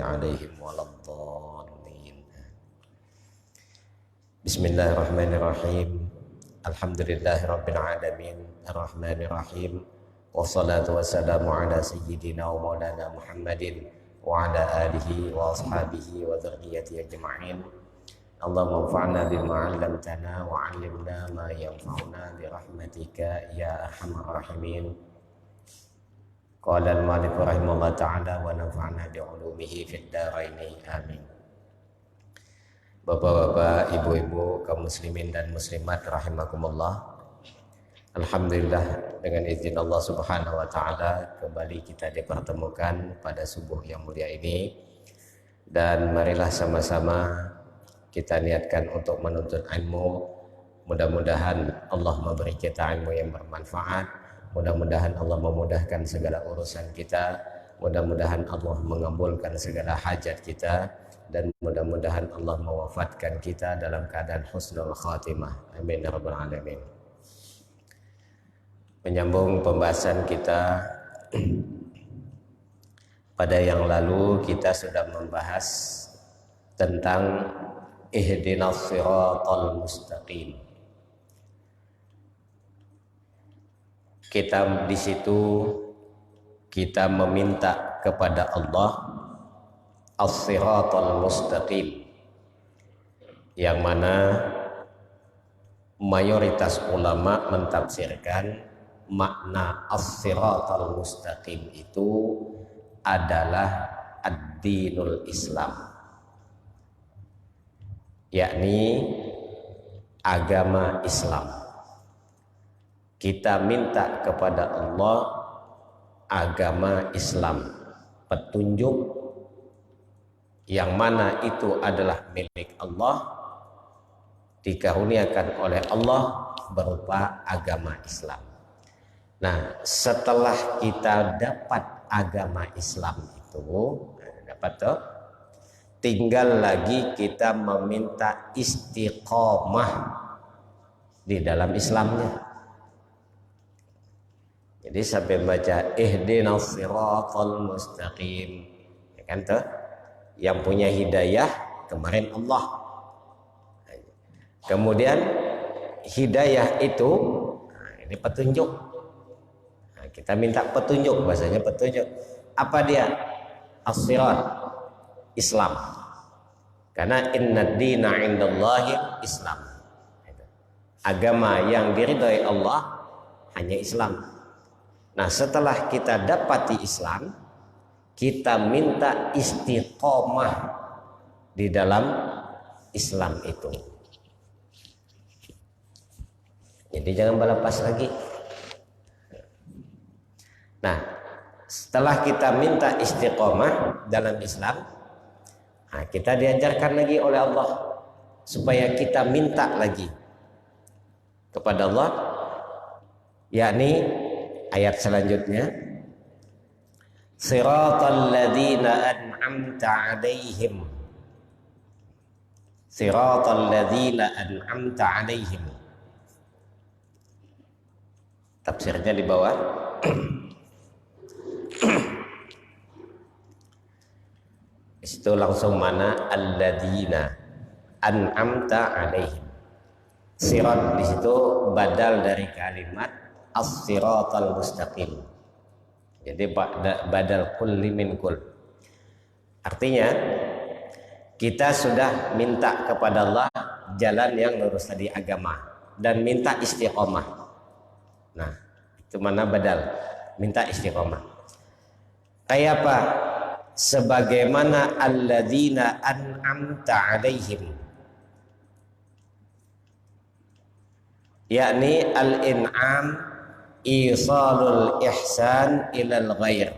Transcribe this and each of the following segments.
عليهم ولا الضالين. بسم الله الرحمن الرحيم. الحمد لله رب العالمين الرحمن الرحيم والصلاة والسلام على سيدنا ومولانا محمد وعلى آله وأصحابه وذريته أجمعين. اللهم انفعنا بما علمتنا وعلمنا ما ينفعنا برحمتك يا أرحم الراحمين. Qala al-Malik rahimahullah ta'ala wa nafa'na bi'ulumihi fid dharaini amin. Bapak-bapak, ibu-ibu, kaum muslimin dan muslimat rahimakumullah. Alhamdulillah, dengan izin Allah Subhanahu wa taala kembali kita dipertemukan pada subuh yang mulia ini, dan marilah sama-sama kita niatkan untuk menuntut ilmu. Mudah-mudahan Allah memberi kita ilmu yang bermanfaat. Mudah-mudahan Allah memudahkan segala urusan kita. Mudah-mudahan Allah mengabulkan segala hajat kita, dan mudah-mudahan Allah mewafatkan kita dalam keadaan husnul khatimah. Amin ya rabbal alamin. Menyambung pembahasan kita pada yang lalu, kita sudah membahas tentang ihdinas siratal mustaqim. Kita di situ kita meminta kepada Allah as-siratal mustaqim, yang mana mayoritas ulama mentafsirkan makna as-siratal mustaqim itu adalah ad-dinul Islam, yakni agama Islam. Kita minta kepada Allah agama Islam, petunjuk yang mana itu adalah milik Allah, dikaruniakan oleh Allah berupa agama Islam. Nah, setelah kita dapat agama Islam itu, tinggal lagi kita meminta istiqomah di dalam Islamnya. Jadi sampai baca ihdinas siratal mustaqim, ya kan tuh? Yang punya hidayah kemarin Allah. Kemudian hidayah itu, ini petunjuk. Nah, kita minta petunjuk, bahasanya petunjuk. Apa dia? As-sirat, Islam. Karena inna dina indallahi Islam. Agama yang diridhai Allah hanya Islam. Nah, setelah kita dapati Islam, kita minta istiqomah di dalam Islam itu. Jadi jangan berlepas lagi. Nah, setelah kita minta istiqomah dalam Islam, nah, kita diajarkan lagi oleh Allah supaya kita minta lagi kepada Allah, yakni ayat selanjutnya, siratal ladzina an'amta 'alaihim, siratal ladzina an'amta 'alaihim. Tafsirnya di bawah. Itu langsung mana alladzina an'amta 'alaihim. Sirat di situ badal dari kalimat as-siratal mustaqim. Jadi badal kulli min kul. Artinya kita sudah minta kepada Allah jalan yang lurus tadi, agama, dan minta istiqomah. Nah, itu mana badal, minta istiqomah. Kayak apa? Sebagaimana alladzina an'amta 'alaihim, yakni al-in'am isalul ihsan ilal ghair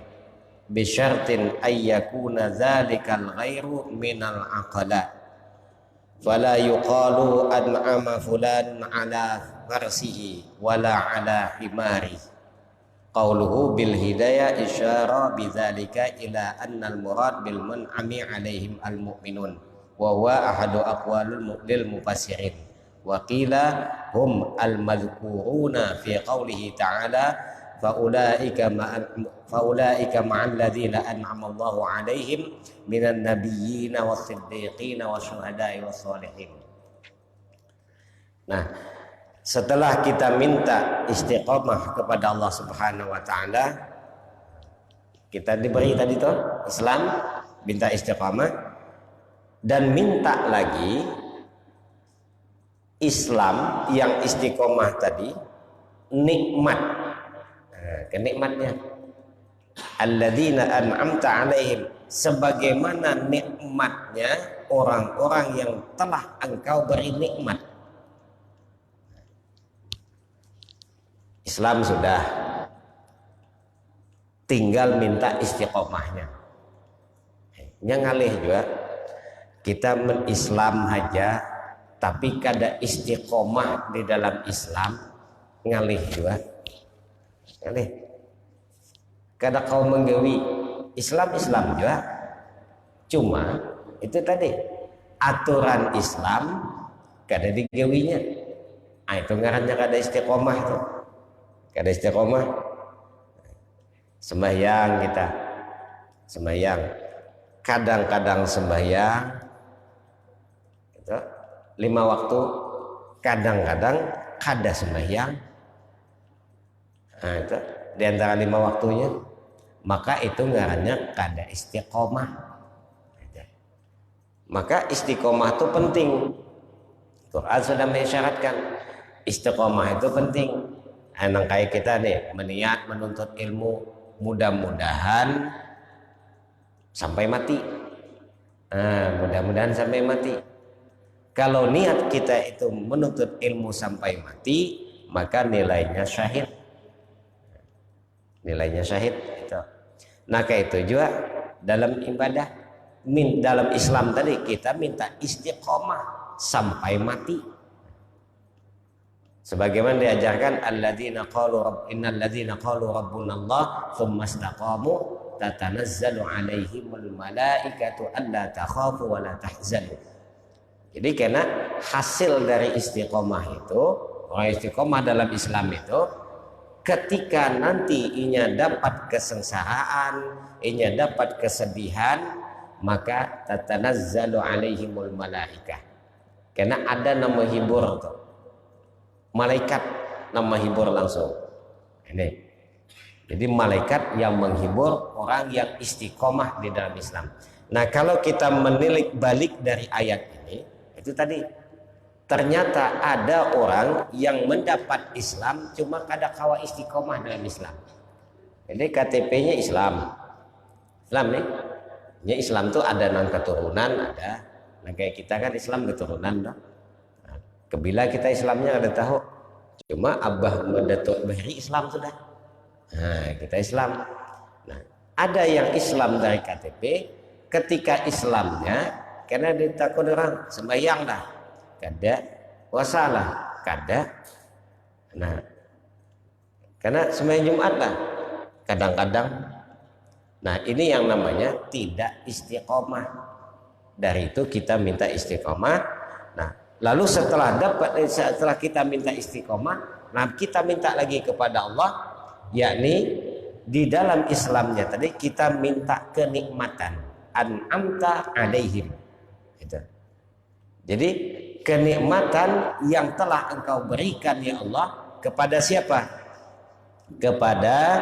bisyartin ayyakuna dhalikal ghairu minal aqla, fala yuqalu an'ama fulan ala farsihi wala ala himari. Qauluhu bil hidayah isyara bidzalika ila annal murad bil mun'ami alaihim al mu'minun, wa huwa ahadu aqwalul mufassirin. Wa qila hum al-madhkuruna fi qawlihi ta'ala faulaika ma'al ladzina an'ama Allahu 'alaihim minan nabiyyin was-siddiqin wasyuhada'i was-shalihin. Nah, setelah kita minta istiqomah kepada Allah Subhanahu wa taala, kita diberi tadi tuh Islam, minta istiqomah, dan minta lagi Islam yang istiqomah tadi nikmat. Nah, kenikmatnya alladzina an'amta 'alaihim, sebagaimana nikmatnya orang-orang yang telah engkau beri nikmat. Islam sudah, tinggal minta istiqomahnya. Yang ngalih juga kita menislam aja tapi kada istiqomah di dalam Islam, ngalih juga. Ngalih. Kada kau menggawi Islam juga. Cuma itu tadi aturan Islam kada digawinya. Ah, itu ngarannya kada istiqomah itu. Kada istiqomah. Sembahyang kita, sembahyang, kadang-kadang sembahyang itu 5 waktu, kadang-kadang kada sembahyang. Nah, itu di antara 5 waktunya, maka itu ngarannya kada istiqomah. Maka istiqomah itu penting. Quran sudah mengisyaratkan istiqomah itu penting. Enang kayak kita nih meniat menuntut ilmu, mudah-mudahan sampai mati. Nah, mudah-mudahan sampai mati. Kalau niat kita itu menuntut ilmu sampai mati, maka nilainya syahid. Nilainya syahid itu. Nah, kayak itu juga dalam ibadah, dalam Islam tadi kita minta istiqomah sampai mati. Sebagaimana diajarkan innal ladzina qalu rabbuna Allah tsumma istaqamu tatanazzalu alaihimul malaikatu alla takhafu wa la tahzanu. Jadi karena hasil dari istiqomah itu, orang istiqomah dalam Islam itu, ketika nanti inya dapat kesengsaraan, inya dapat kesedihan, maka tatanazzalu alaihimul malaikah. Karena ada nama hibur tuh. Malaikat nama hibur langsung. Ini. Jadi malaikat yang menghibur orang yang istiqomah di dalam Islam. Nah, kalau kita menilik balik dari ayat ini, itu tadi ternyata ada orang yang mendapat Islam cuma kada kawa istiqomah dalam Islam. Jadi KTP-nya Islam. Islam nih. Ya, Islam tuh ada nang keturunan, ada. Nah, kayak kita kan Islam keturunan dah. Kebila kita Islamnya ada tahu, cuma Abah Datuk Bahri Islam sudah. Nah, kita Islam. Nah, ada yang Islam dari KTP, ketika Islamnya karena ditakut orang sembahyang dah, kada puasalah, kada. Nah, karena sembahyang Jumat lah, kadang-kadang. Nah, ini yang namanya tidak istiqomah. Dari itu kita minta istiqomah. Nah, lalu setelah kita minta istiqomah, nah kita minta lagi kepada Allah, yakni di dalam Islamnya tadi kita minta kenikmatan, an'amta alaihim. Gitu. Jadi kenikmatan yang telah engkau berikan ya Allah kepada siapa? Kepada,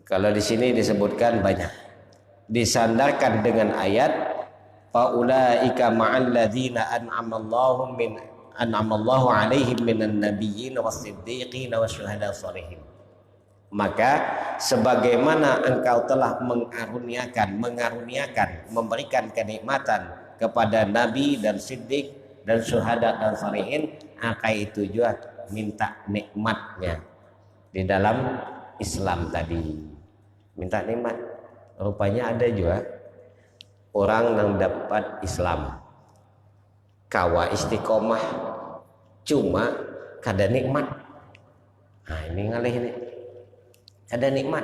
kalau di sini disebutkan banyak, disandarkan dengan ayat faulaika ma'al ladzina an'amallahu 'alaihim minan nabiyyin was-siddiqin wasyuhada'i shalihin. Maka sebagaimana engkau telah mengaruniakan, memberikan kenikmatan kepada nabi dan siddiq dan syuhada dan shalihin, maka itu juga minta nikmatnya di dalam Islam tadi. Minta nikmat. Rupanya ada juga orang yang dapat Islam kawa istiqomah cuma kada nikmat. Nah, ini ngalih ini ada nikmat,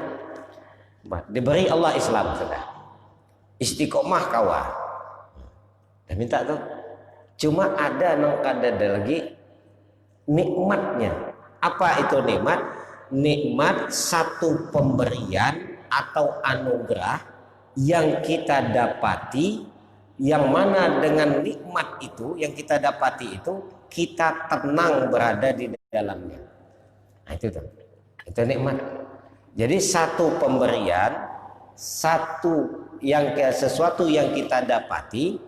diberi Allah Islam sudah istiqomah kawa dan minta tuh, cuma ada nang kada ada lagi nikmatnya. Apa itu nikmat? Nikmat satu pemberian atau anugerah yang kita dapati, yang mana dengan nikmat itu yang kita dapati itu kita tenang berada di dalamnya. Nah, itu nikmat. Jadi satu pemberian, sesuatu yang kita dapati,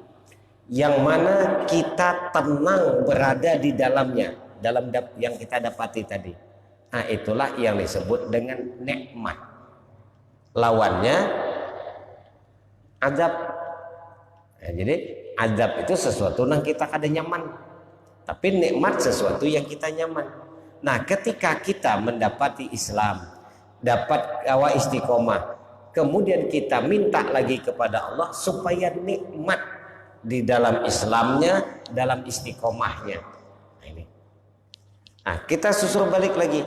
yang mana kita tenang berada di dalamnya, dalam yang kita dapati tadi. Nah, itulah yang disebut dengan nikmat. Lawannya azab. Nah, jadi azab itu sesuatu yang kita kada nyaman, tapi nikmat sesuatu yang kita nyaman. Nah, ketika kita mendapati Islam, dapat kawa istiqomah, kemudian kita minta lagi kepada Allah supaya nikmat di dalam Islamnya, dalam istiqomahnya. Nah, ini. Nah, kita susul balik lagi.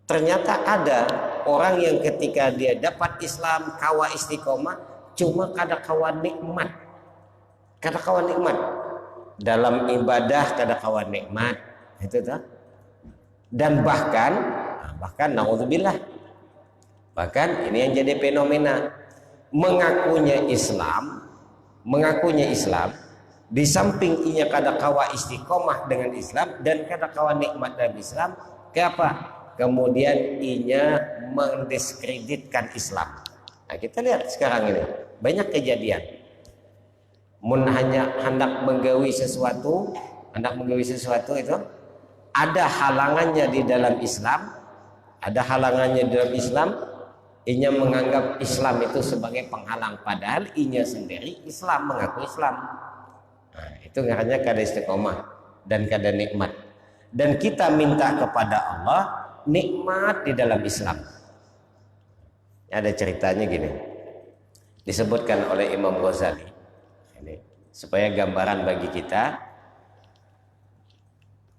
Ternyata ada orang yang ketika dia dapat Islam, kawa istiqomah, cuma kada kawa nikmat. Kada kawa nikmat. Dalam ibadah kada kawa nikmat. Itu tuh. Dan bahkan naudzubillah, bahkan ini yang jadi fenomena, mengakunya Islam, di samping inya kada kawa istiqomah dengan Islam dan kada kawa nikmat dalam Islam, kenapa? Kemudian inya mendiskreditkan Islam. Nah, kita lihat sekarang ini banyak kejadian. Mun hanya hendak menggawi sesuatu itu ada halangannya di dalam Islam, inya menganggap Islam itu sebagai penghalang, padahal inya sendiri Islam, mengaku Islam. Nah, itu ngarannya kada istiqomah dan kada nikmat. Dan kita minta kepada Allah nikmat di dalam Islam. Ada ceritanya gini, disebutkan oleh Imam Ghazali ini, supaya gambaran bagi kita.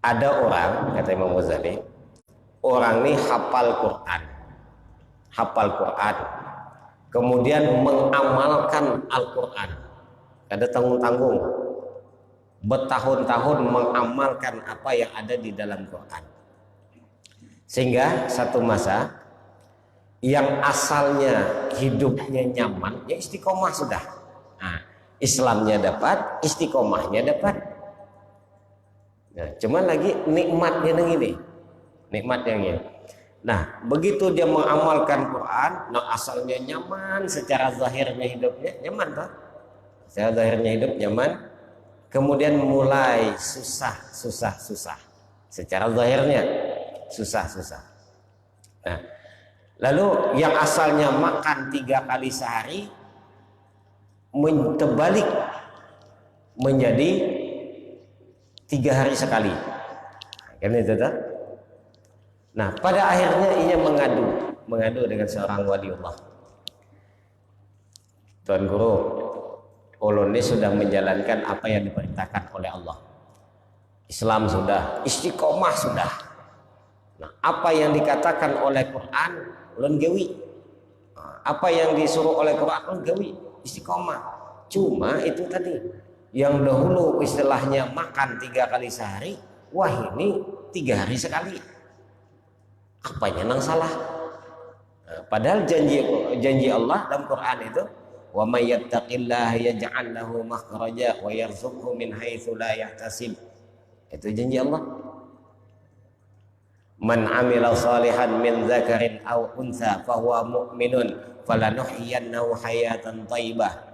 Ada orang, kata Imam Ghazali, orang ini hafal Quran, kemudian mengamalkan Al-Quran, ada tanggung-tanggung, bertahun-tahun mengamalkan apa yang ada di dalam Quran, sehingga satu masa yang asalnya hidupnya nyaman, ya istiqomah sudah. Nah, Islamnya dapat, istiqomahnya dapat. Nah, cuma lagi nikmatnya yang ini. Nah, begitu dia mengamalkan Quran, nah asalnya nyaman, secara zahirnya hidupnya nyaman toh. Secara zahirnya hidup nyaman, kemudian mulai susah. Secara zahirnya susah. Nah, lalu yang asalnya makan 3 kali sehari terbalik menjadi 3 hari sekali. Kan itu tuh. Nah, pada akhirnya ia mengadu dengan seorang waliullah. Tuan Guru, ulun ini sudah menjalankan apa yang diperintahkan oleh Allah. Islam sudah, istiqomah sudah. Nah, apa yang dikatakan oleh Quran, ulun gawi. Apa yang disuruh oleh Quran, ulun gawi, istiqomah. Cuma itu tadi, yang dahulu istilahnya makan 3 kali sehari, wah ini 3 hari sekali. Apanya nang salah? Nah, padahal janji Allah dalam Quran itu, wa may yattaqillaha yaj'al lahu makhraja wa yarzuqhu min haitsu la yahtasib. Itu janji Allah. Man 'amila shalihan min dzakarin aw untha fahuwa mu'minun falanuhyiyannahu hayatan thayyibah.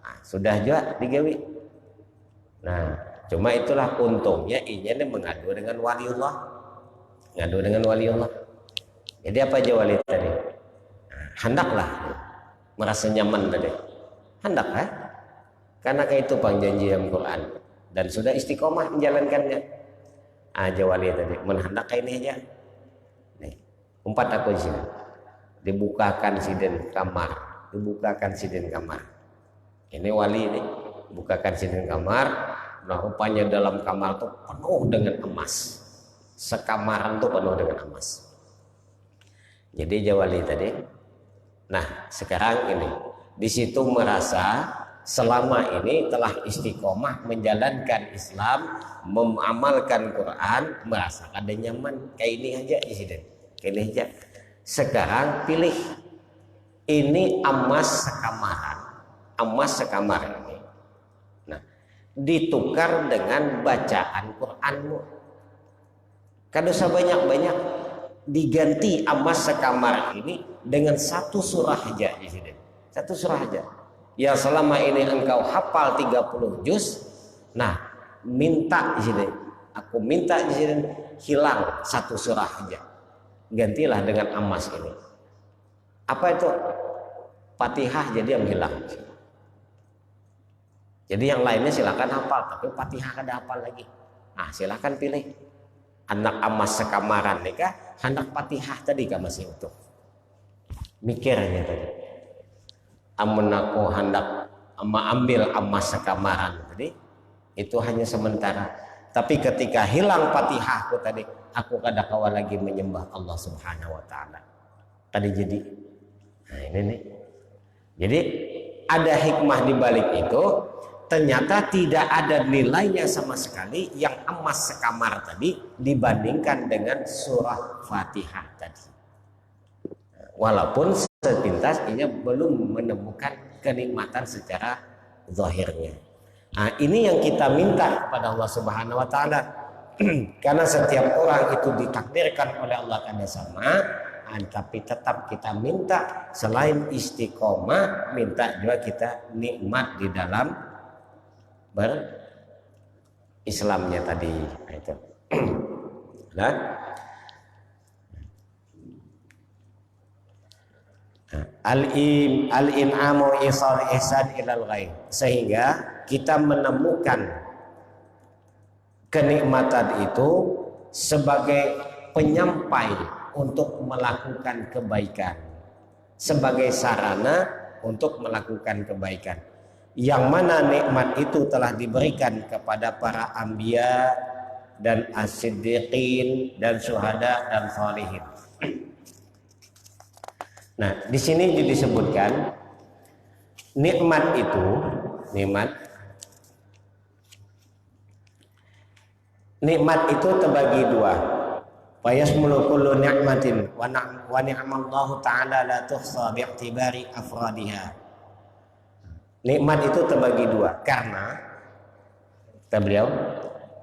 Nah, sudah juga digawi. Nah, cuma itulah untungnya inya mengadu dengan waliullah. Jadi apa aja wali tadi? Nah, hendaklah merasa nyaman tadi. Hendak karena kayak itu janji dalam Quran dan sudah istiqomah menjalankannya. Aja wali tadi menghendak kayak ini aja. Nih, umpat aku di sini. Dibukakan siden kamar. Ini wali ini. Bukakan siden kamar. Nah, rupanya dalam kamar itu penuh dengan emas. Sekamaran tuh penuh dengan emas. Jadi jawali tadi. Nah, sekarang ini di situ merasa selama ini telah istiqomah menjalankan Islam, mengamalkan Quran, merasa ada nyaman. Kayak ini aja Insiden, kayak ini aja. Sekarang pilih, ini emas sekamar ini. Nah, ditukar dengan bacaan Quranmu. Kada usah banyak-banyak, diganti emas sekamar ini dengan satu surah aja Insiden. Satu surah aja. Ya selama ini engkau hafal 30 juz, nah minta di sini, aku minta di sini hilang satu surah aja, gantilah dengan emas ini. Apa itu? Fatihah jadi yang hilang. Jadi yang lainnya silakan hafal, tapi Fatihah kada hafal lagi. Nah silakan pilih. Anak emas sekamaran nikah, anak Fatihah tadi kah masih utuh. Mikirnya tadi. Amun aku hendak ambil emas sekamaran tadi, itu hanya sementara. Tapi ketika hilang Fatihahku tadi, aku kada kawal lagi menyembah Allah Subhanahu wa taala. Tadi jadi. Nah, ini nih. Jadi ada hikmah di balik itu, ternyata tidak ada nilainya sama sekali yang emas sekamar tadi dibandingkan dengan surah Fatihah tadi. Walaupun sepintas ia belum menemukan kenikmatan secara zahirnya. Nah, ini yang kita minta kepada Allah Subhanahu wa taala. Karena setiap orang itu ditakdirkan oleh Allah kada sama, tapi tetap kita minta selain istiqomah, minta juga kita nikmat di dalam berislamnya tadi. Itu. Nah, al-in'amu isal ihsan ilal ghair, sehingga kita menemukan kenikmatan itu sebagai penyampai untuk melakukan kebaikan, sebagai sarana untuk melakukan kebaikan, yang mana nikmat itu telah diberikan kepada para anbiya dan as-siddiqin dan syuhada dan sholihin. Nah, di sini disebutkan nikmat itu, nikmat itu terbagi dua. Fayasmulu kullu ni'matin wa ni'mallahu ta'ala la tuhsa bi'tibari afradiha. Nikmat itu terbagi dua karena kata beliau,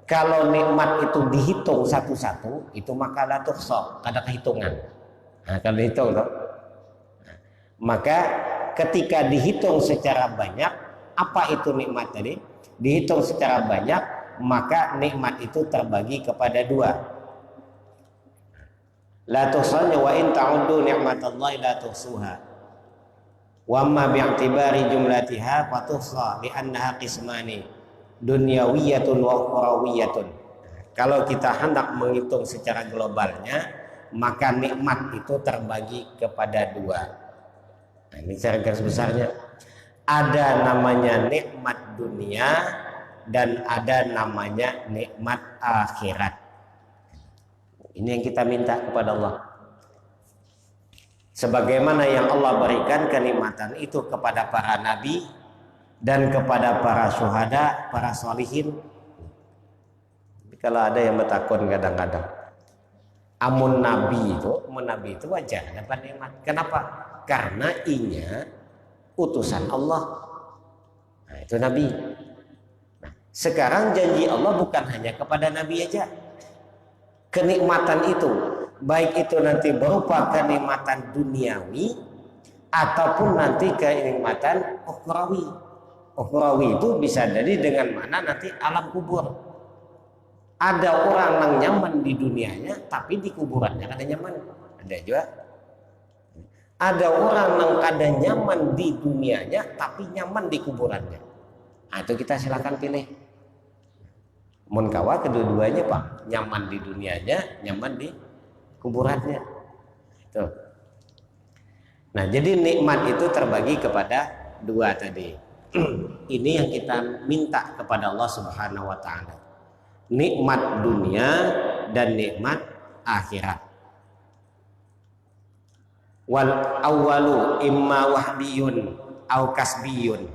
kalau nikmat itu dihitung satu-satu itu maka la tuhsa, kada kehitungan. Nah, kalau dihitung toh, maka ketika dihitung secara banyak, apa itu nikmat tadi? Dihitung secara banyak, maka nikmat itu terbagi kepada dua. La tuhsanya wa in ta'uddu ni'matallahi la tuhsuha. Wa amma bi'tibari jumlatiha fa tuhsa li'annaha qismani dunyawiyatun wa ukhrawiyatun. Kalau kita hendak menghitung secara globalnya, maka nikmat itu terbagi kepada dua. Nah, ini cara garis besarnya. Ada namanya nikmat dunia dan ada namanya nikmat akhirat. Ini yang kita minta kepada Allah. Sebagaimana yang Allah berikan kenikmatan itu kepada para nabi dan kepada para syuhada, para sholihin. Kalau ada yang bertakun kadang-kadang, amun nabi itu wajar dapat nikmat. Kenapa? Karena inya utusan Allah. Nah, itu nabi. Nah, sekarang janji Allah bukan hanya kepada nabi aja. Kenikmatan itu, baik itu nanti berupa kenikmatan duniawi ataupun nanti kenikmatan ukhrawi. Ukhrawi itu bisa jadi dengan mana nanti alam kubur. Ada orang yang nyaman di dunianya tapi di kuburannya kada nyaman. Ada juga. Ada orang yang kada nyaman di dunianya tapi nyaman di kuburannya. Nah, itu kita silakan pilih. Mun kawa kedua-duanya Pak, nyaman di dunianya, nyaman di kuburannya. Tuh. Nah, jadi nikmat itu terbagi kepada dua tadi. Ini yang kita minta kepada Allah Subhanahu wa taala. Nikmat dunia dan nikmat akhirat. Wal awwalu imma wahdiyun au kasbiyun.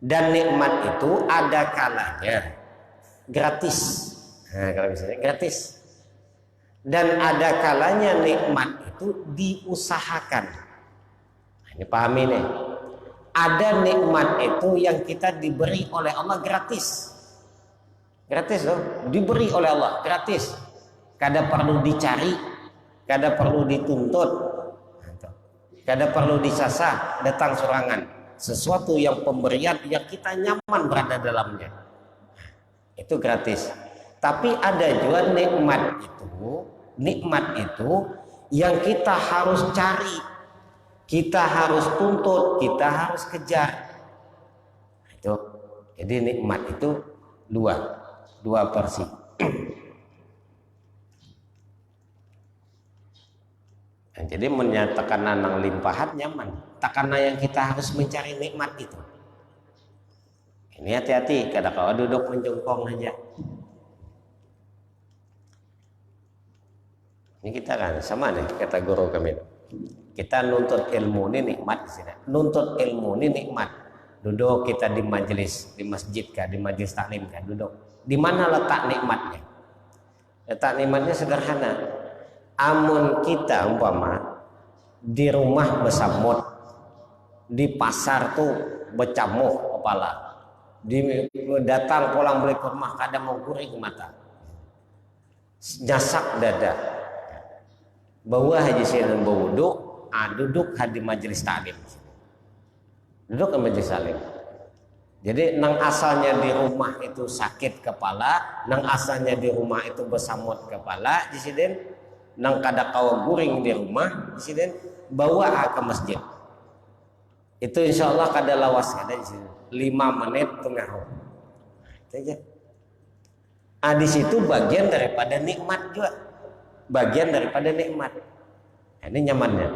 Dan nikmat itu ada kalanya gratis. Nah, kalau misalnya gratis. Dan ada kalanya nikmat itu diusahakan. Nah, ini pahami nih. Ada nikmat itu yang kita diberi oleh Allah gratis. Gratis loh, diberi oleh Allah gratis. Kada perlu dicari, kada perlu dituntut, kada perlu disasar, datang sorangan. Sesuatu yang pemberian yang kita nyaman berada dalamnya, itu gratis. Tapi ada juga nikmat itu yang kita harus cari, kita harus tuntut, kita harus kejar. Itu jadi nikmat itu dua versi. Nah, jadi menyatakan nang limpahan nyaman, tak karena yang kita harus mencari nikmat itu. Ini hati-hati, kadang kalau duduk menjongkong aja. Ini kita kan sama nih kata guru kami. Kita nuntut ilmu ini nikmat di sini. Nuntut ilmu ini nikmat. Duduk kita di majelis, di masjid kah, di majelis taklim kah, duduk. Di mana letak nikmatnya? Letak nikmatnya sederhana. Amun kita umpama di rumah besamut, di pasar tuh becamuh kepala, datang pulang balik ke rumah kadang mau guring mata, nyasak dada, bawa haji sini bau duduk di majelis taklim, duduk di majelis taklim. Jadi nang asalnya di rumah itu sakit kepala, nang asalnya di rumah itu besamut kepala, disiden nang kada kawa guring di rumah, disiden bawa ke masjid. Itu insya Allah kada lawas kada di sini. 5 menit pengaruh. Itu aja. Di situ bagian daripada nikmat juga. Bagian daripada nikmat. Nah, ini nyamannya.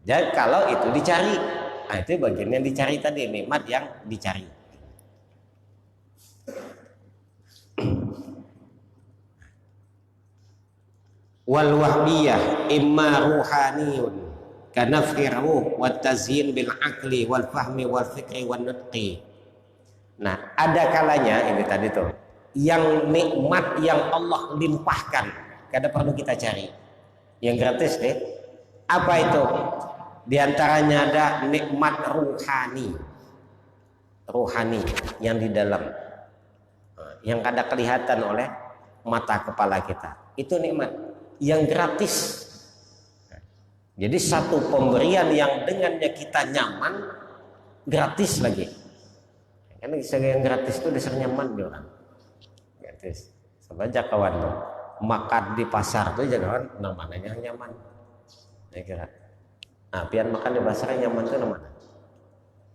Jadi kalau itu dicari, itu bagian yang dicari tadi, nikmat yang dicari. Wal wahdiyah imma ruhaniyun kanafir ruh wa tazyin bil aqli wal fahmi wal fikri wan nutqi. Nah, ada kalanya ini tadi tuh yang nikmat yang Allah limpahkan, kada perlu kita cari. Yang gratis deh. Apa itu? Di antaranya ada nikmat ruhani. Ruhani yang di dalam, yang kada kelihatan oleh mata kepala kita. Itu nikmat yang gratis. Jadi satu pemberian yang dengannya kita nyaman, gratis lagi. Karena yang gratis itu dasar nyaman dia orang. Gratis. Sebanyak kawan tuh makan di pasar tuh jangan nang mananya nyaman. Saya kira. Nah, pian makan di pasar yang nyaman tuh nang mana?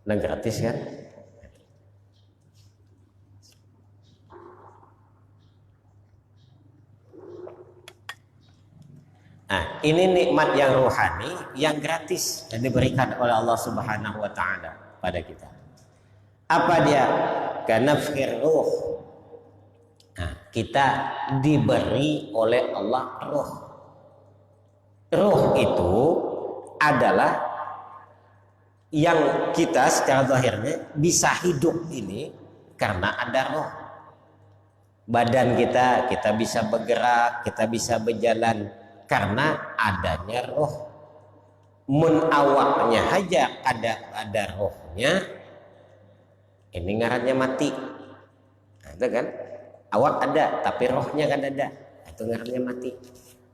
Nang gratis kan? Nah, ini nikmat yang rohani, yang gratis yang diberikan oleh Allah Subhanahu wa taala pada kita. Apa dia? Kanafir ruh. Nah, kita diberi oleh Allah ruh. Ruh itu adalah yang kita secara zahirnya bisa hidup ini karena ada roh. Badan kita bisa bergerak, kita bisa berjalan karena adanya roh. Mun awaknya aja ada rohnya, ini ngarannya mati. Nah, itu kan awak ada tapi rohnya kan ada, itu ngarannya mati.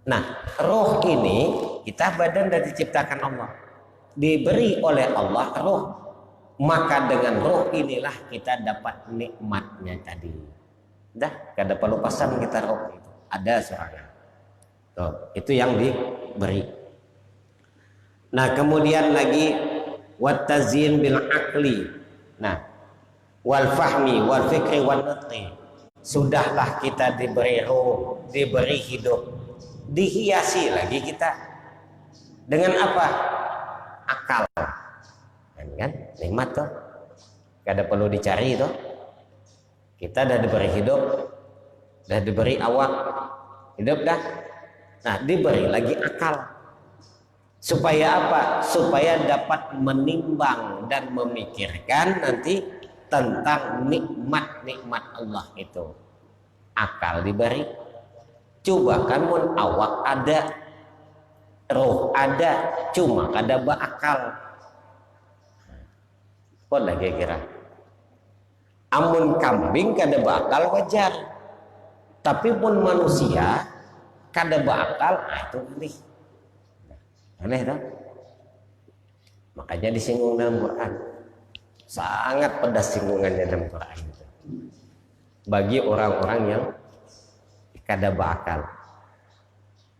Nah, roh ini kita badan dan diciptakan Allah, diberi oleh Allah roh, maka dengan roh inilah kita dapat nikmatnya tadi. Dah, kada perlu pasang kita roh itu ada soalnya. Itu yang diberi. Nah, kemudian lagi wattazin bil aqli. Nah, wal fahmi wal fikri wan nutqi. Sudahlah kita diberi ruh, diberi hidup, dihiasi lagi kita dengan apa? Akal. Kan nikmat tuh. Kada perlu dicari tuh. Kita dah diberi hidup, dah diberi awak, hidup dah. Nah, diberi lagi akal. Supaya apa? Supaya dapat menimbang dan memikirkan nanti tentang nikmat-nikmat Allah itu. Akal diberi. Coba kan mun awak ada, roh ada, cuma kada berakal. Pun lagi kira. Amun kambing kada berakal wajar. Tapi pun manusia kada berakal, itu aneh. Aneh tak? Makanya disinggung dalam Quran. Sangat pedas singgungannya dalam Quran itu. Bagi orang-orang yang kada berakal.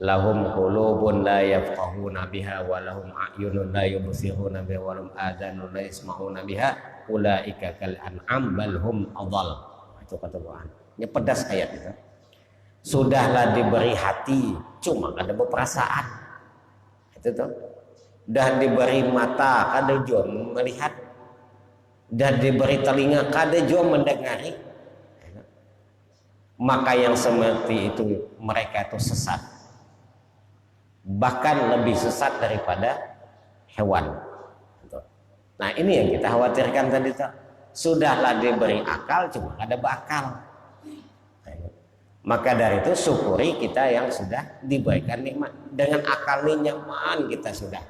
Lahum qulubun la yafqahuna biha wa lahum a'yunun la yubsiruna biha wa lahum adhanun la yasma'una biha ulaika kal an'am bal hum adall. Itu kata Quran. Ini pedas ayat itu. Sudahlah diberi hati, cuma kada berperasaan. Itu tuh. Dan diberi mata, kada jua melihat. Dan diberi telinga, kada jua mendengari. Maka yang seperti itu mereka itu sesat. Bahkan lebih sesat daripada hewan. Nah, ini yang kita khawatirkan tadi tuh. Sudahlah diberi akal, cuma kada berakal. Maka dari itu syukuri kita yang sudah diberikan nikmat. Dengan akal ini nyaman kita sudah.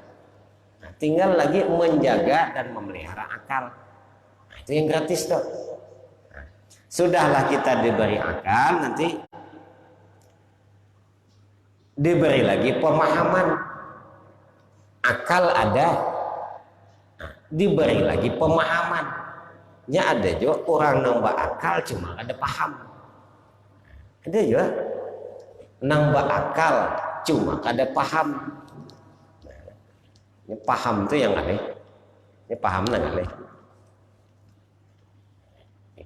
Nah, tinggal lagi menjaga dan memelihara akal. Nah, itu yang gratis tuh. Nah, sudahlah kita diberi akal, nanti diberi lagi pemahaman. Akal ada, nah, diberi lagi pemahaman. Ya ada juga orang nambah akal cuma ada paham. Ada juga nambah akal cuma kada paham. Ini paham itu yang aneh. Ini paham nang aneh.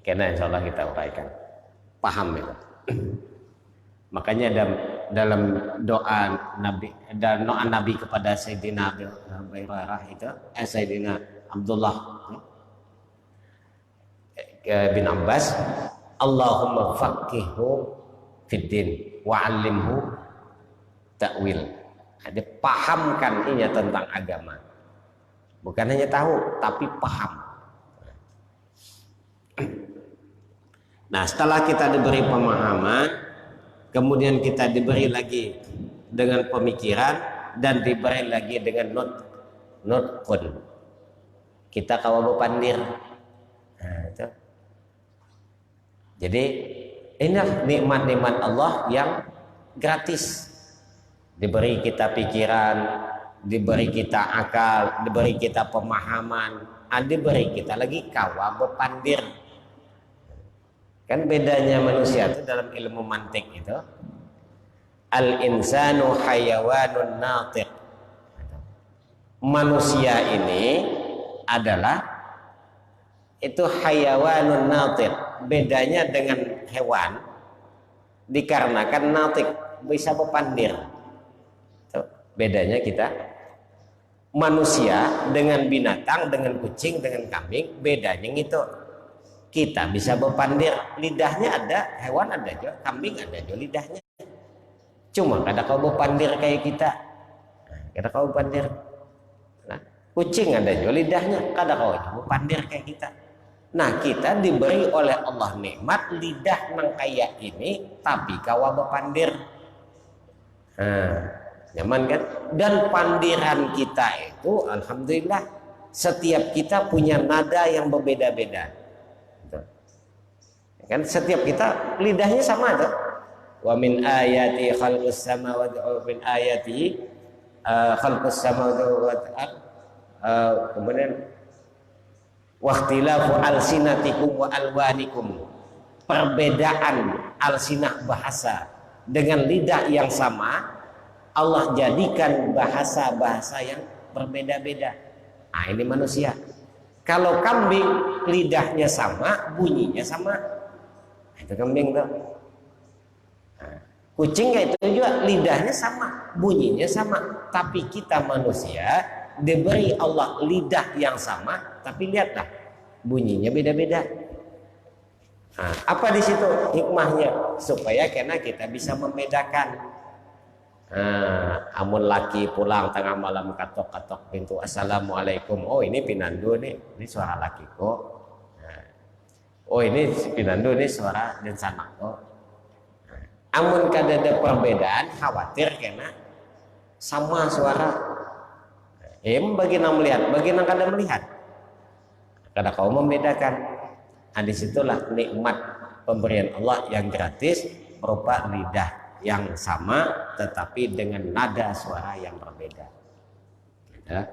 Karena insya Allah kita uraikan paham itu. Makanya dalam doa Nabi dan doa Nabi kepada Sayyidina Abu Hurairah itu, Sayyidina Abdullah bin Abbas, Allahumma faqihhu fiddin wa'allimhu ta'wil. Ada pahamkan inya tentang agama. Bukan hanya tahu, tapi paham. Nah, setelah kita diberi pemahaman, kemudian kita diberi lagi dengan pemikiran dan diberi lagi dengan nutqun. Kita kawa bepandir. Nah, itu. Jadi inilah nikmat-nikmat Allah yang gratis. Diberi kita pikiran, diberi kita akal, diberi kita pemahaman, diberi kita lagi kawa bepandir. Kan bedanya manusia itu dalam ilmu mantik itu, al-insanu hayawanun natiq. Manusia ini adalah itu hayawanun natiq. Bedanya dengan hewan dikarenakan natik bisa bepandir. Bedanya kita manusia dengan binatang, dengan kucing, dengan kambing, bedanya itu kita bisa bepandir, lidahnya ada, hewan ada juga, kambing ada juga lidahnya. Cuma kada kau bepandir kayak kita, kada kau bepandir. Nah, kucing ada juga lidahnya, kada kau bepandir kayak kita. Nah, kita diberi oleh Allah nikmat lidah nang kayak ini, tapi kawa bepandir. Nah, nyaman kan? Dan pandiran kita itu, alhamdulillah, setiap kita punya nada yang berbeda-beda. Kan setiap kita lidahnya sama tuh. Wa min ayati khalqus samawati wa min ayati khalqus samawati wal ardh. Kemudian waqtilafu alsinatikum wa alwanikum, perbedaan alsinah bahasa dengan lidah yang sama Allah jadikan bahasa-bahasa yang berbeda-beda. Nah, ini manusia. Kalau kambing lidahnya sama, bunyinya sama, itu kambing tuh. Nah, kucing kayak itu juga lidahnya sama, bunyinya sama, tapi kita manusia diberi Allah lidah yang sama, tapi lihatlah bunyinya beda-beda. Nah, apa di situ hikmahnya? Supaya karena kita bisa membedakan. Amun laki pulang tengah malam katok-katok pintu, assalamualaikum. Oh ini Pinandu nih, ini suara laki kok. Oh ini Pinandu nih suara dan sana kok. Amun kadada perbedaan khawatir kena sama suara. Bagi nang melihat, bagi nang kada melihat. Kada kau membedakan. Disitulah nikmat pemberian Allah yang gratis berupa lidah yang sama tetapi dengan nada suara yang berbeda. Ya.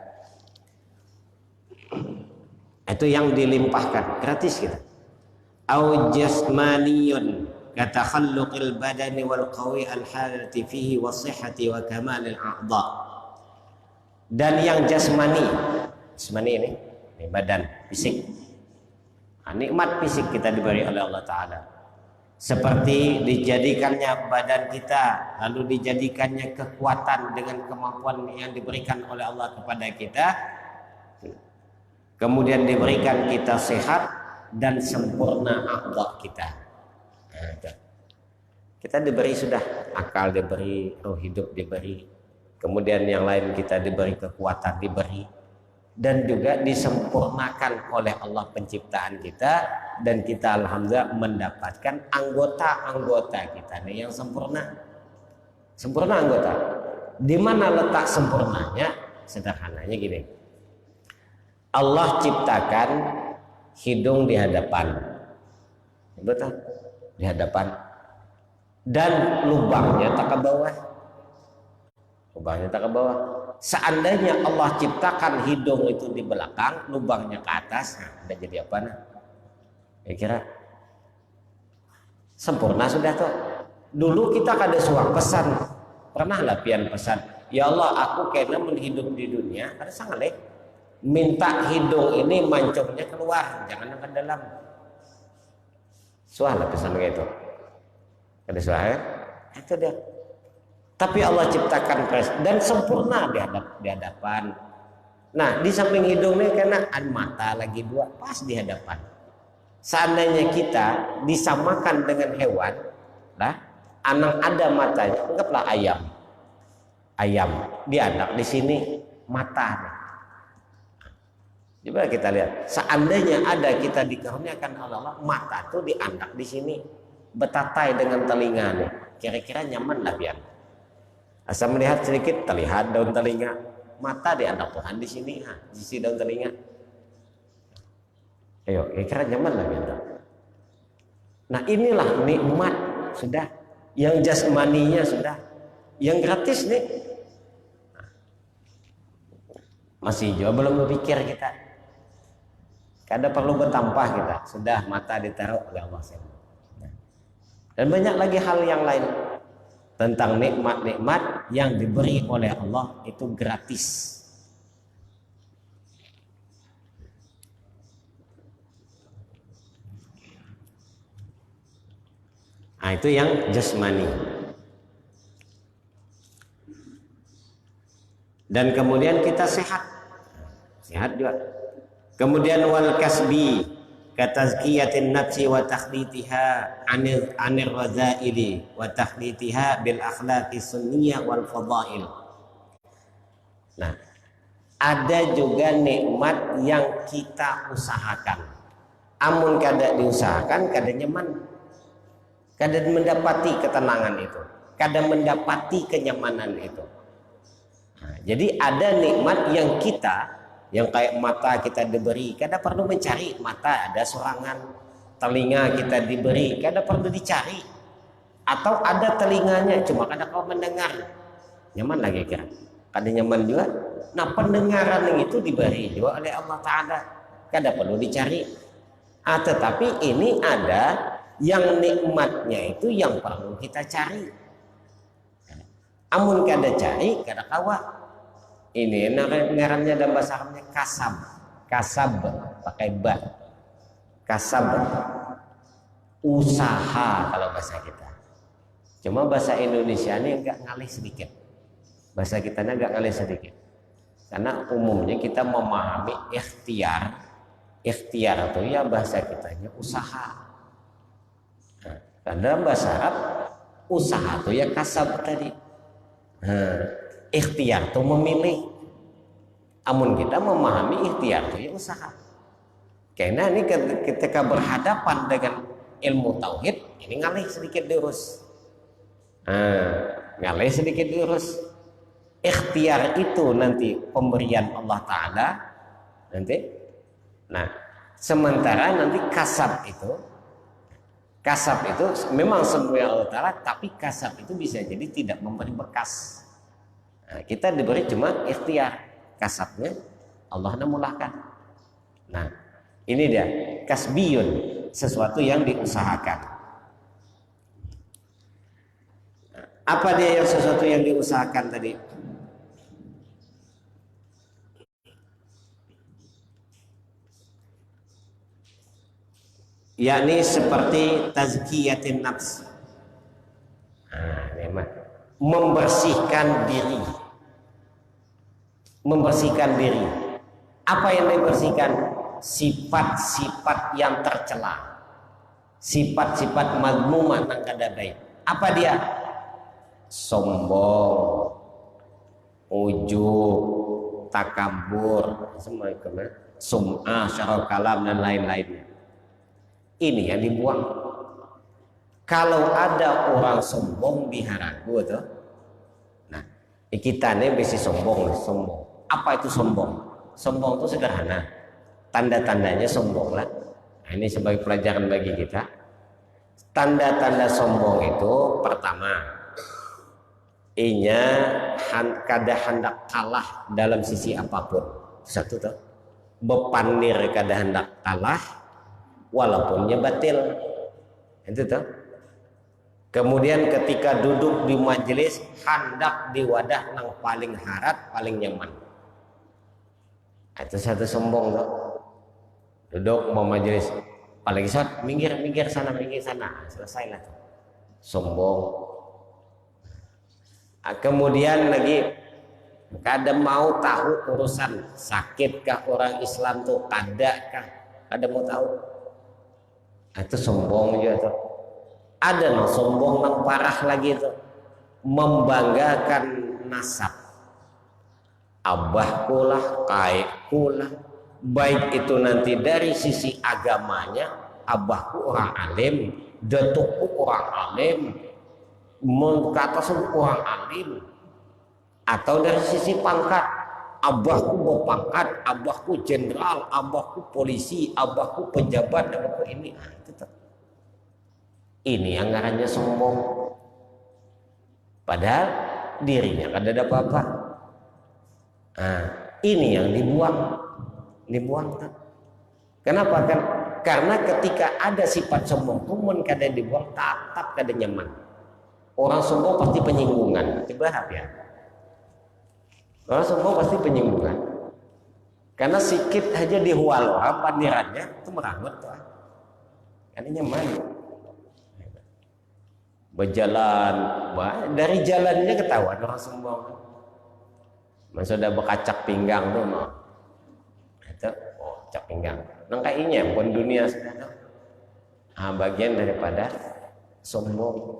Itu yang dilimpahkan gratis kita. Au jasmaniyun katakhalluqil badani wal qawi al halati fihi wa sihhati wa kamalil a'dha. Dan yang jasmani ini badan fisik. Nikmat fisik kita diberi oleh Allah Ta'ala. Seperti dijadikannya badan kita, lalu dijadikannya kekuatan dengan kemampuan yang diberikan oleh Allah kepada kita, kemudian diberikan kita sehat dan sempurna akhlak kita. Kita diberi sudah akal, diberi roh hidup, diberi, kemudian yang lain kita diberi kekuatan, diberi, dan juga disempurnakan oleh Allah penciptaan kita, dan kita alhamdulillah mendapatkan anggota-anggota kita nih yang sempurna anggota. Di mana letak sempurnanya? Sederhananya gini, Allah ciptakan hidung di hadapan, betul, di hadapan, dan lubangnya tak ke bawah. Seandainya Allah ciptakan hidung itu di belakang, lubangnya ke atas, udah jadi apa nah? Kira sempurna sudah tuh. Dulu kita kada suang pesan, pernah lah pian pesan, ya Allah aku kena menghidup di dunia, ada sangat minta hidung ini mancungnya keluar, jangan ke dalam. Suah lah pesan gitu. Ada suah ya? Itu dia. Tapi Allah ciptakan dan sempurna di hadapan. Nah, di samping hidungnya kena mata lagi dua pas di hadapan. Seandainya kita disamakan dengan hewan, lah, anak ada matanya, anggaplah ayam. Ayam dianak di sini mata. Coba kita lihat. Seandainya ada kita dikaruniakan Allah, mata tuh dianak di sini, betatai dengan telinganya. Kira-kira nyaman lah biar. Asal melihat sedikit terlihat daun telinga, mata di anak Tuhan di sini, di sisi daun telinga. Ayo, kira nyaman lah gitu. Nah inilah nikmat sudah, yang jasmaninya sudah, yang gratis nih. Masih juga belum berpikir kita. Kada perlu bertampah kita, sudah mata ditaruh oleh Allah. Dan banyak lagi hal yang lain. Tentang nikmat-nikmat yang diberi oleh Allah itu gratis. Nah, itu yang jasmani. Dan kemudian kita sehat. Sehat juga. Kemudian wal kasbi katazkiyatin nafsi wa takhlitiha anir radzaili wa takhlitiha bil akhlaqi sunniyah wal fadail. Nah, ada juga nikmat yang kita usahakan. Amun kada diusahakan kada nyaman. Kada mendapati ketenangan itu, kada mendapati kenyamanan itu. Nah, jadi ada nikmat yang kita, yang kayak mata kita diberi, kada perlu mencari mata, ada sorangan. Telinga kita diberi, kada perlu dicari. Atau ada telinganya, cuma kada kau mendengar. Nyaman lagi kira, kada nyaman juga. Nah pendengaran yang itu diberi juga oleh Allah Ta'ala, kada perlu dicari. Tetapi ini ada yang nikmatnya itu yang perlu kita cari. Amun kada cari, kada kawa. Ini ngarannya dalam bahasa Arabnya kasab. Kasab pakai ba. Kasab usaha kalau bahasa kita. Cuma bahasa Indonesia ini agak ngalih sedikit. Bahasa kita ini agak ngalih sedikit. Karena umumnya kita memahami ikhtiar. Ikhtiar itu ya bahasa kitanya usaha. Nah, dalam bahasa Arab usaha itu ya kasab tadi. Ikhtiar itu memilih. Amun kita memahami ikhtiar itu ya usaha. Karena ini ketika berhadapan dengan ilmu tauhid, ini ngalih sedikit diurus. Ngalih sedikit diurus. Ikhtiar itu nanti pemberian Allah Ta'ala nanti. Nah, sementara nanti kasab itu memang semua Allah Ta'ala, tapi kasab itu bisa jadi tidak memberi bekas. Nah, kita diberi cuma ikhtiar, kasabnya Allah namulahkan. Nah, ini dia kasbiyun, sesuatu yang diusahakan. Nah, apa dia yang sesuatu yang diusahakan tadi? Yakni seperti tazkiyatin nafs. Nah, memang membersihkan diri. Membersihkan diri. Apa yang dibersihkan? Sifat-sifat yang tercela. Sifat-sifat madmumah nang kada baik. Apa dia? Sombong, ujub, takabur, semua itu, sum'ah, syarul kalam dan lain-lainnya. Ini yang dibuang. Kalau ada orang sombong di haragu tuh, nah kita nih bisa sombong. Apa itu sombong? Sombong itu sederhana. Tanda-tandanya sombong lah. Nah, ini sebagai pelajaran bagi kita. Tanda-tanda sombong itu pertama, inya kada hendak kalah dalam sisi apapun. Satu tuh, bepandir kada hendak kalah walaupunnya batil. Itu tuh. Kemudian ketika duduk di majelis hendak di wadah nang paling harat, paling nyaman. Itu satu sombong tuh. Duduk mau majelis paling isot, minggir sana, selesailah tuh. Sombong. Kemudian lagi kada mau tahu urusan sakitkah orang Islam tuh, kada mau tahu. Itu sombong juga tuh. Ada no sombong yang parah lagi tuh, membanggakan nasab. Abahku lah, kaikku lah, baik itu nanti dari sisi agamanya, abahku orang alim, datukku orang alim, kata semua orang alim, atau dari sisi pangkat, abahku berpangkat, abahku jenderal, abahku polisi, abahku pejabat, abahku ini. Ini anggarannya sombong. Padahal dirinya kan ada apa-apa. Nah, ini yang dibuang kan? Kenapa kan? Karena ketika ada sifat sombong, kumun kada dibuang, tetap kada nyaman. Orang sombong pasti penyinggungan. Coba ya. Orang sombong pasti penyinggungan. Karena sikit aja dihual orang pandirannya itu merawat tuh. Kada nyaman. Berjalan, dari jalannya ketahuan orang sombong. Masa udah bekacak pinggang tuh mau. Itu cak pinggang. Nangkainya pun dunia sudah. Bagian daripada sombong.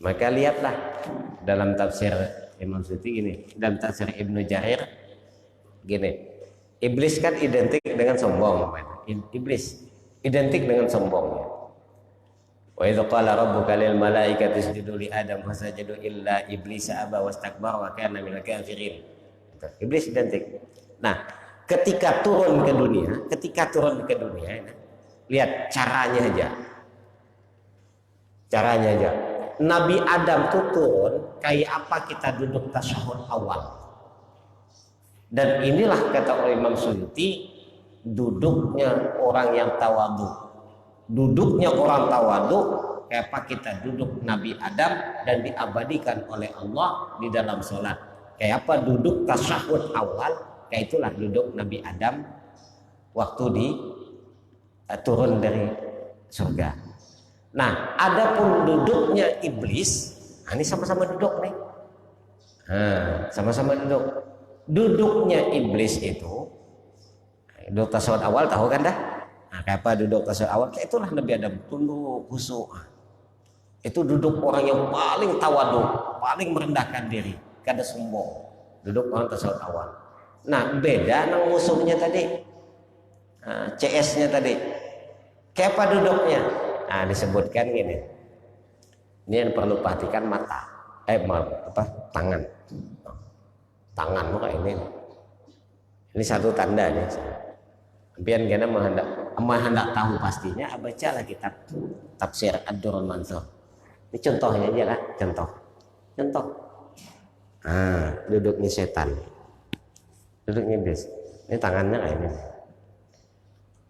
Maka lihatlah dalam tafsir Imam Suyuti gini, dalam tafsir Ibnu Jarir gini. Iblis kan identik dengan sombong. Iblis identik dengan sombongnya. Wa idza qala rabbuka lil malaikati isjudu li adam fasajadu illa iblisa aba wastakbara wa kana minal kafirin. Iblis identik. Nah, ketika turun ke dunia, lihat caranya aja. Nabi Adam tuh turun kayak apa kita duduk tasyahud awal. Dan inilah kata Imam Suyuti, duduknya orang yang tawadhu. Duduknya orang tawadhu kayak apa kita duduk Nabi Adam dan diabadikan oleh Allah di dalam sholat. Kayak apa duduk tasyahud awal, kayak itulah duduk Nabi Adam waktu turun dari surga. Nah, adapun duduknya iblis, ini sama-sama duduk nih. Sama-sama duduk. Duduknya iblis itu duduk tasyahud awal, tahu kan dah? Nah, kayak apa duduk tasawuf awal, kayak itulah Nabi Adam, tunduk, khusyuk. Itu duduk orang yang paling tawadhu, paling merendahkan diri, kada sombong. Duduk orang tasawuf awal. Nah, beda nang musuhnya tadi. Nah, CS-nya tadi. Kayak apa duduknya? Nah, disebutkan gini. Ini yang perlu perhatikan mata. Tangan. Tangan kok ini. Ini satu tanda nih. Biar kita menghendak tahu pastinya, bacalah kitab tafsir Ad-Durrul Mansur. Ini contohnya aja lah, contoh. Nah, duduknya setan, duduknya iblis. Ini tangannya kayak ini.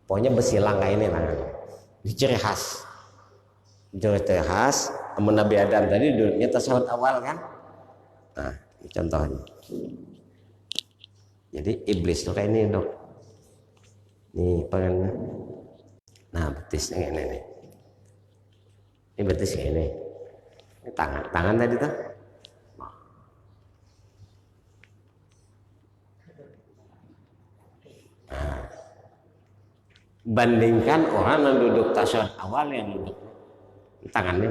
Pokoknya besilang kayak ini tangannya. Ini ciri khas. Ciri khas. Nabi Adam tadi duduknya tasawuf awal kan. Nah, ini contohnya. Jadi iblis tuh kayak ini dok. Nih pengen. Nah, betisnya kayak ini. Ini betis kayak ini. Ini tangan tadi tuh. Nah, bandingkan orang yang duduk tasawuf awal yang duduk tangannya.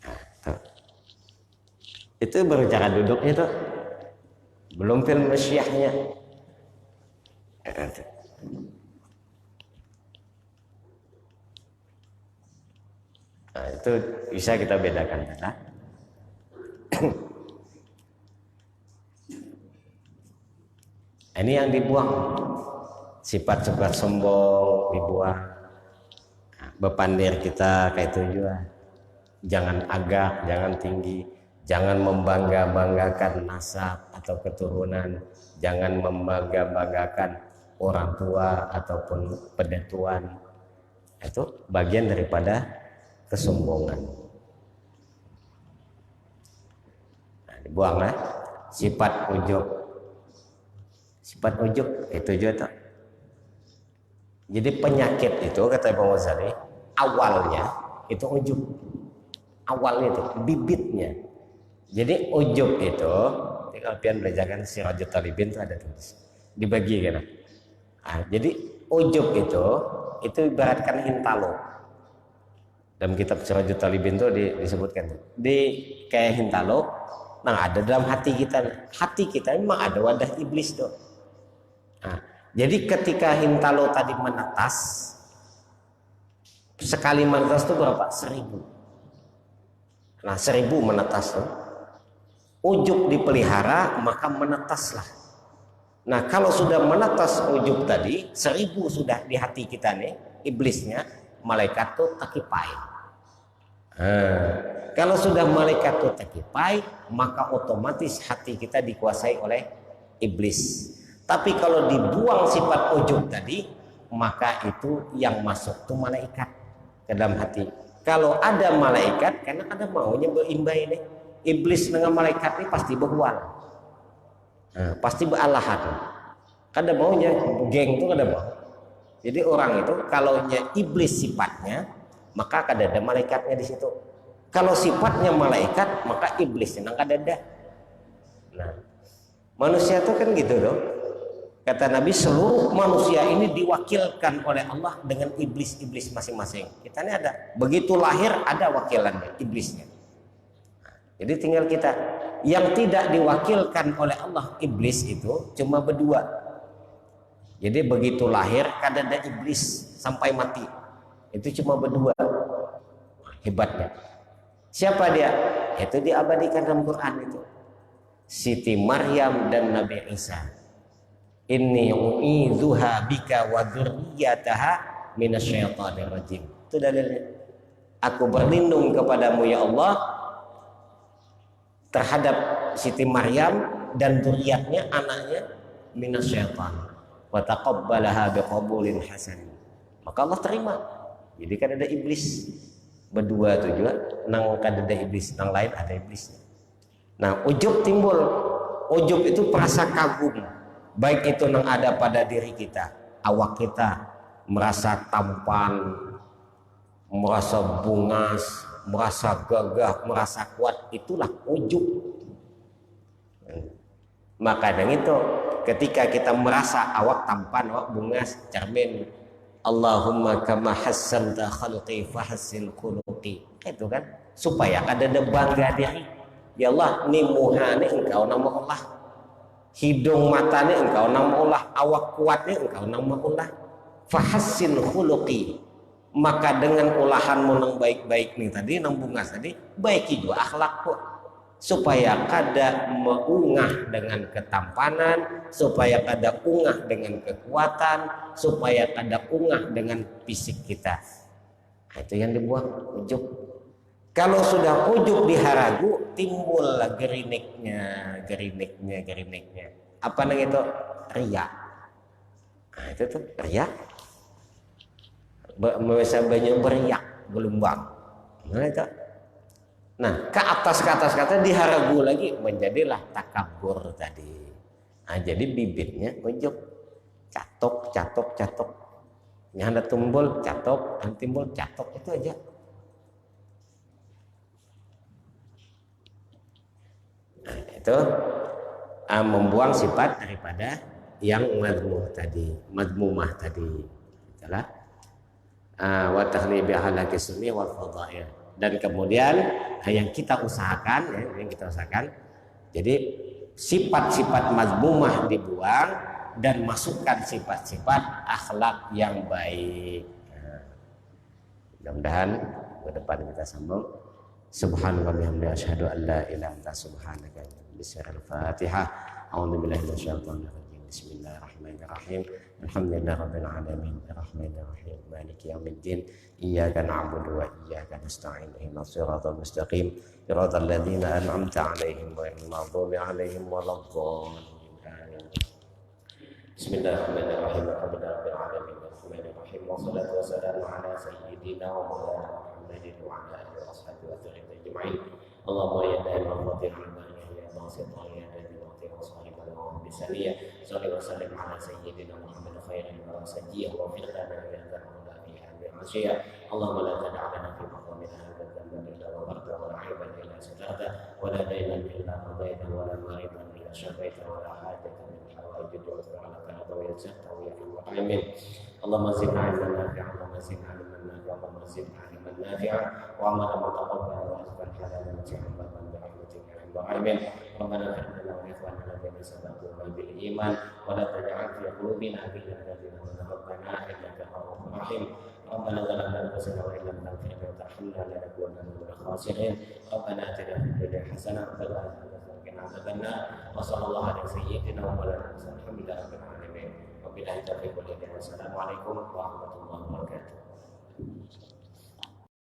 Nah, tuh. Itu baru cara duduknya tuh. Belum film syiahnya. Nah, itu bisa kita bedakan ya. Ini yang dibuang, sifat-sifat sombong dibuang. Nah, bepandir kita kayak itu juga. Jangan agak, jangan tinggi, jangan membangga-banggakan nasab atau keturunan, jangan membangga-banggakan orang tua ataupun pedetuan. Itu bagian daripada kesombongan. Nah, dibuanglah sifat ujub. Sifat ujub itu juga tuh. Jadi penyakit itu kata Imam Ghazali awalnya itu ujub. Awalnya itu bibitnya. Jadi ujub itu kalau pian belajarkan Sirajul Talibin itu ada tulis. Dibagi kan. Nah, jadi ujub itu ibaratkan hintalo. Dalam kitab Sirajul Talibin itu disebutkan di kayak hintalo. Nah, ada dalam hati kita. Hati kita memang ada wadah iblis tuh. Nah, jadi ketika hintalo tadi menetas, sekali menetas itu berapa? 1000. Nah, 1000 menetas tuh. Ujub dipelihara maka menetaslah. Nah, kalau sudah menetas ujub tadi, 1000 sudah di hati kita nih, iblisnya, malaikat tuh takipai. Kalau sudah malaikat tuh takipai, maka otomatis hati kita dikuasai oleh iblis. Tapi kalau dibuang sifat ujub tadi, maka itu yang masuk tuh malaikat ke dalam hati. Kalau ada malaikat, karena ada maunya berimbai ini, iblis dengan malaikat ini pasti berhuang. Nah, pasti beralahan. Kada maunya, geng itu kada mau. Jadi orang itu kalau iblis sifatnya, maka kada ada malaikatnya di situ. Kalau sifatnya malaikat, maka iblisnya kada ada. Nah, manusia itu kan gitu dong. Kata Nabi, seluruh manusia ini diwakilkan oleh Allah dengan iblis-iblis masing-masing. Kita ini ada, begitu lahir ada wakilannya, iblisnya. Jadi tinggal kita. Yang tidak diwakilkan oleh Allah iblis itu cuma berdua. Jadi begitu lahir kada ada iblis sampai mati. Itu cuma berdua. Hebatnya. Siapa dia? Itu diabadikan dalam Quran itu. Siti Maryam dan Nabi Isa. Inni u'idzuha bika wa dzurriyyataha minasyaitonir rajim. Itu dalilnya. Aku berlindung kepadamu ya Allah terhadap Siti Maryam dan dzurriyyatnya, anaknya, minasyaiton. Wa taqabbalaha biqabulin hasan. Maka Allah terima. Jadi kan ada iblis berdua itu juga, nang kan ada iblis, nang lain ada iblisnya. Nah, ujub timbul. Ujub itu perasa kagum. Baik itu yang ada pada diri kita, awak kita merasa tampan, merasa bungas, merasa gagah, merasa kuat, itulah ujub. Maka dengan itu ketika kita merasa awak tampan, awak bungas, cermin, Allahumma kama hassanta khalqi fahassin khuluqi. Itu kan supaya kada ada bangga diri. Ya Allah, ni muha ni engkau nama Allah. Hidung mata ni engkau nama Allah, awak kuat ni engkau nama Allah. Fahassin khuluqi. Maka dengan olahanmu yang baik-baik nih tadi, nang bunga tadi, baiki juga akhlakku. Supaya kada mengungah dengan ketampanan, supaya kada ungah dengan kekuatan, supaya kada ungah dengan fisik kita. Nah, itu yang dibuang ujub. Kalau sudah ujub diharagu, timbul geriniknya. Apa nang itu? Riya. Nah, itu tuh riya. Bisa banyak beriak gelombang. Nah, itu. Nah, ke atas diharagu lagi menjadilah takabur tadi. Nah, jadi bibitnya ujub. Catok. Yang ada tumbul catok, yang timbul catok, itu aja. Nah, itu membuang sifat daripada yang madmumah tadi. Itulah wa taghlibi ahlaki sunni wal fadhail. Dan kemudian yang kita usahakan jadi sifat-sifat mazmumah dibuang dan masukkan sifat-sifat akhlak yang baik. Mudah-mudahan ke depan kita sambung. Subhanallah bihamdihi asyhadu an la ilaha illa anta subhanaka. Bismillahirrahmanirrahim. A'udzu billahi minasyaitonir rajim. Bismillahirrahmanirrahim. Alhamdulillahirabbil alamin. Arrahmanirrahim. Maliki yaumiddin. Iyyaka na'budu wa iyyaka nasta'in. Ihdinas siratal mustaqim. Siratal ladzina an'amta 'alaihim ghairil maghdubi 'alaihim waladdallin. Bismillahirrahmanirrahim. Alhamdulillahirabbil alamin. Arrahmanirrahim. Wassalatu wassalamu ala sayyidina wa maulana Muhammadin wa ala alihi wa sahbihi wa sallam ajma'in. Allahumma ya da'imal fatihah ya basita ya da'imal fatihah sahibana wa bisaliyah. Salli wa sallim ala sayyidina Muhammad khairin wa sajiyah wa fiqhana ila dzamana biha bi'asiyah. Allahumma la tad'alana fi maqamina hadha dhanban illa wa barda wa la aiban illa satarta wa la daynan illa qadayta wa la maridan illa syafaita wa la hajatan min hawaij ad-dunya wa la ta'ata wa yassata wa ya amin. Allahumma zidna 'ilman nafi'an wa zidna 'ilman nafi'an wa zidna 'ilman nafi'an wa 'amalan mutaqabbalan wa rizqan halalan wa sihhatan bi rahmatika ya rabbal alamin. Rabbana ighfir lana wa li ikhwanina alladhina sabaquna bil iman wa la taj'al fi qulubina ghillan lil ladzina amanu rabbana innaka ra'ufur rahim. Rabbana zalamna anfusana wa illam taghfir lana wa tarhamna lanakunanna minal khasirin. Rabbana atina fid dunya hasanah wa fil akhirati hasanah wa qina adzabannar. Wa sallallahu ala sayyidina wa maulana Muhammadin rabbil alamin. Wabillahi taufiq wal hidayah. Wassalamualaikum warahmatullahi wabarakatuh.